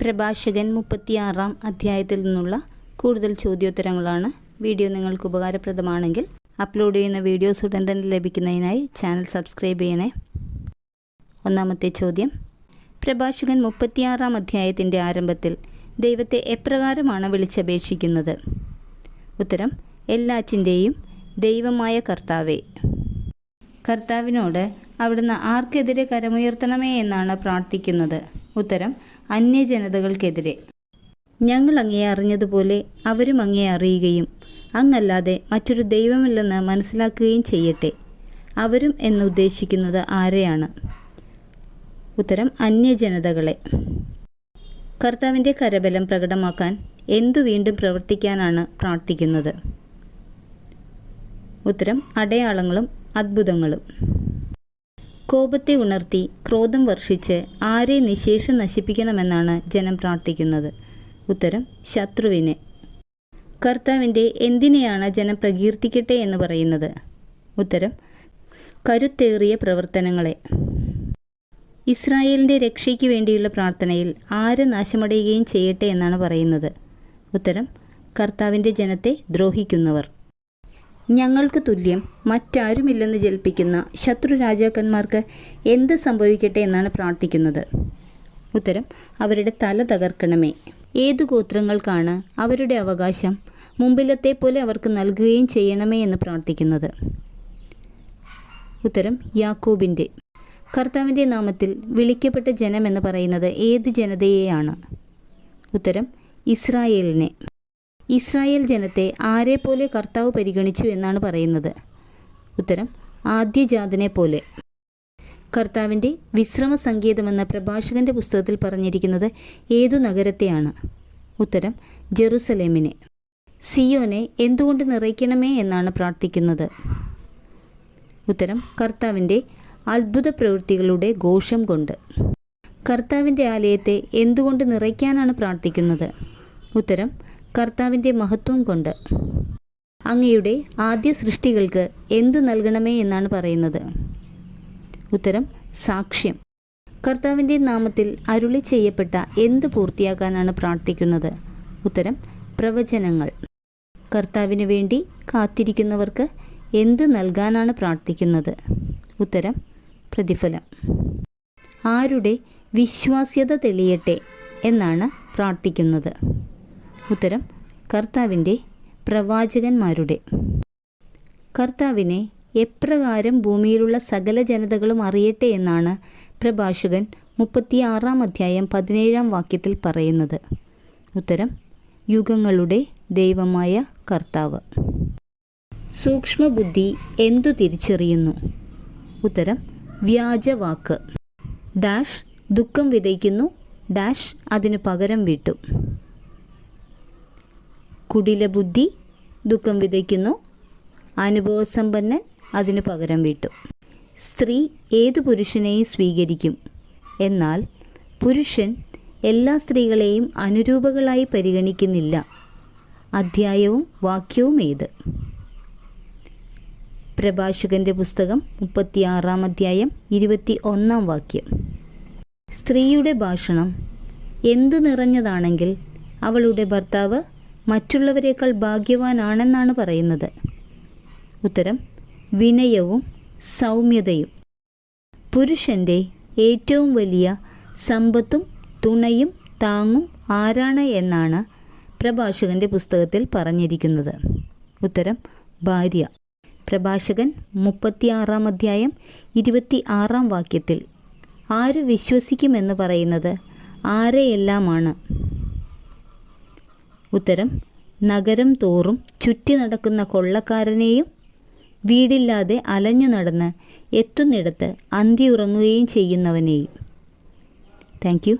പ്രഭാഷകൻ 36-ാം അധ്യായത്തിൽ നിന്നുള്ള കൂടുതൽ ചോദ്യോത്തരങ്ങളാണ്. വീഡിയോ നിങ്ങൾക്ക് ഉപകാരപ്രദമാണെങ്കിൽ അപ്ലോഡ് ചെയ്യുന്ന വീഡിയോസ് ഉടൻ തന്നെ ലഭിക്കുന്നതിനായി ചാനൽ സബ്സ്ക്രൈബ് ചെയ്യണേ. ഒന്നാമത്തെ ചോദ്യം, പ്രഭാഷകൻ 36-ാം അധ്യായത്തിൻ്റെ ആരംഭത്തിൽ ദൈവത്തെ എപ്രകാരമാണ് വിളിച്ചപേക്ഷിക്കുന്നത്? ഉത്തരം, എല്ലാറ്റിൻ്റെയും ദൈവമായ കർത്താവേ. കർത്താവിനോട് അവിടുന്ന് ആർക്കെതിരെ കരമുയർത്തണമേ എന്നാണ് പ്രാർത്ഥിക്കുന്നത്? ഉത്തരം, അന്യജനതകൾക്കെതിരെ. ഞങ്ങൾ അങ്ങയെ അറിഞ്ഞതുപോലെ അവരും അങ്ങയെ അറിയുകയും അങ്ങല്ലാതെ മറ്റൊരു ദൈവമില്ലെന്ന് മനസ്സിലാക്കുകയും ചെയ്യട്ടെ. അവരും എന്നുദ്ദേശിക്കുന്നത് ആരെയാണ്? ഉത്തരം, അന്യജനതകളെ. കർത്താവിൻ്റെ കരബലം പ്രകടമാക്കാൻ എന്തു വീണ്ടും പ്രവർത്തിക്കാനാണ് പ്രാർത്ഥിക്കുന്നത്? ഉത്തരം, അടയാളങ്ങളും അത്ഭുതങ്ങളും. കോപത്തെ ഉണർത്തി ക്രോധം വർഷിച്ച് ആരെ നിശേഷം നശിപ്പിക്കണമെന്നാണ് ജനം പ്രാർത്ഥിക്കുന്നത്? ഉത്തരം, ശത്രുവിനെ. കർത്താവിൻ്റെ എന്തിനെയാണ് ജനം പ്രകീർത്തിക്കട്ടെ എന്ന് പറയുന്നത്? ഉത്തരം, കരുത്തേറിയ പ്രവർത്തനങ്ങളെ. ഇസ്രായേലിൻ്റെ രക്ഷയ്ക്ക് വേണ്ടിയുള്ള പ്രാർത്ഥനയിൽ ആര് നാശമടയുകയും ചെയ്യട്ടെ എന്നാണ് പറയുന്നത്? ഉത്തരം, കർത്താവിൻ്റെ ജനത്തെ ദ്രോഹിക്കുന്നവർ. ഞങ്ങൾക്ക് തുല്യം മറ്റാരുമില്ലെന്ന് ജൽപ്പിക്കുന്ന ശത്രു രാജാക്കന്മാർക്ക് എന്ത് സംഭവിക്കട്ടെ എന്നാണ് പ്രാർത്ഥിക്കുന്നത്? ഉത്തരം, അവരുടെ തല തകർക്കണമേ. ഏതു ഗോത്രങ്ങൾക്കാണ് അവരുടെ അവകാശം മുമ്പിലത്തെ പോലെ അവർക്ക് നൽകുകയും ചെയ്യണമേ എന്ന് പ്രാർത്ഥിക്കുന്നത്? ഉത്തരം, യാക്കോബിൻ്റെ. കർത്താവിൻ്റെ നാമത്തിൽ വിളിക്കപ്പെട്ട ജനം എന്ന് പറയുന്നത് ഏത് ജനതയെയാണ്? ഉത്തരം, ഇസ്രായേലിനെ. ഇസ്രായേൽ ജനത്തെ ആരെപ്പോലെ കർത്താവ് പരിഗണിച്ചു എന്നാണ് പറയുന്നത്? ഉത്തരം, ആദ്യജാതനെ പോലെ. കർത്താവിൻ്റെ വിശ്രമ സങ്കേതമെന്ന പ്രഭാഷകൻ്റെ പുസ്തകത്തിൽ പറഞ്ഞിരിക്കുന്നത് ഏതു നഗരത്തെയാണ്? ഉത്തരം, ജെറുസലേമിനെ. സിയോനെ എന്തുകൊണ്ട് നിറയ്ക്കണമേ എന്നാണ് പ്രാർത്ഥിക്കുന്നത്? ഉത്തരം, കർത്താവിൻ്റെ അത്ഭുത പ്രവൃത്തികളുടെ ഘോഷം കൊണ്ട്. കർത്താവിൻ്റെ ആലയത്തെ എന്തുകൊണ്ട് നിറയ്ക്കാനാണ് പ്രാർത്ഥിക്കുന്നത്? ഉത്തരം, കർത്താവിൻ്റെ മഹത്വം കൊണ്ട്. അങ്ങയുടെ ആദ്യ സൃഷ്ടികൾക്ക് എന്ത് നൽകണമേ എന്നാണ് പറയുന്നത്? ഉത്തരം, സാക്ഷ്യം. കർത്താവിൻ്റെ നാമത്തിൽ അരുളി ചെയ്യപ്പെട്ട എന്ത് പൂർത്തിയാക്കാനാണ് പ്രാർത്ഥിക്കുന്നത്? ഉത്തരം, പ്രവചനങ്ങൾ. കർത്താവിന് വേണ്ടി കാത്തിരിക്കുന്നവർക്ക് എന്ത് നൽകാനാണ് പ്രാർത്ഥിക്കുന്നത്? ഉത്തരം, പ്രതിഫലം. ആരുടെ വിശ്വാസ്യത തെളിയട്ടെ എന്നാണ് പ്രാർത്ഥിക്കുന്നത്? ഉത്തരം, കർത്താവിൻ്റെ പ്രവാചകന്മാരുടെ. കർത്താവിനെ എപ്രകാരം ഭൂമിയിലുള്ള സകല ജനതകളും അറിയട്ടെ എന്നാണ് പ്രഭാഷകൻ 36-ാം അധ്യായം 17-ാം വാക്യത്തിൽ പറയുന്നത്? ഉത്തരം, യുഗങ്ങളുടെ ദൈവമായ കർത്താവ്. സൂക്ഷ്മബുദ്ധി എന്തു തിരിച്ചറിയുന്നു? ഉത്തരം, വ്യാജവാക്ക്. ഡാഷ് ദുഃഖം വിതയ്ക്കുന്നു, ഡാഷ് അതിനു പകരം വിട്ടു. കുടിലബുദ്ധി ദുഃഖം വിതയ്ക്കുന്നു, അനുഭവസമ്പന്നൻ അതിനു പകരം വിട്ടു. സ്ത്രീ ഏതു പുരുഷനെയും സ്വീകരിക്കും, എന്നാൽ പുരുഷൻ എല്ലാ സ്ത്രീകളെയും അനുരൂപകളായി പരിഗണിക്കുന്നില്ല. അധ്യായവും വാക്യവും ഏത്? പ്രഭാഷകൻ്റെ പുസ്തകം 36-ാം അധ്യായം 21-ാം വാക്യം. സ്ത്രീയുടെ ഭാഷണം എന്തു നിറഞ്ഞതാണെങ്കിൽ അവളുടെ ഭർത്താവ് മറ്റുള്ളവരെക്കാൾ ഭാഗ്യവാനാണെന്നാണ് പറയുന്നത്? ഉത്തരം, വിനയവും സൗമ്യതയും. പുരുഷൻ്റെ ഏറ്റവും വലിയ സമ്പത്തും തുണയും താങ്ങും ആരാണ് എന്നാണ് പ്രഭാഷകൻ്റെ പുസ്തകത്തിൽ പറഞ്ഞിരിക്കുന്നത്? ഉത്തരം, ഭാര്യ. പ്രഭാഷകൻ 36-ാം അധ്യായം 26-ാം വാക്യത്തിൽ ആര് വിശ്വസിക്കുമെന്ന് പറയുന്നത് ആരെയെല്ലാമാണ്? ഉത്തരം, നഗരം തോറും ചുറ്റി നടക്കുന്ന കൊള്ളക്കാരനെയും വീടില്ലാതെ അലഞ്ഞു നടന്ന് എത്തുന്നിടത്ത് അന്തിയുറങ്ങുകയും ചെയ്യുന്നവനെയും. Thank you.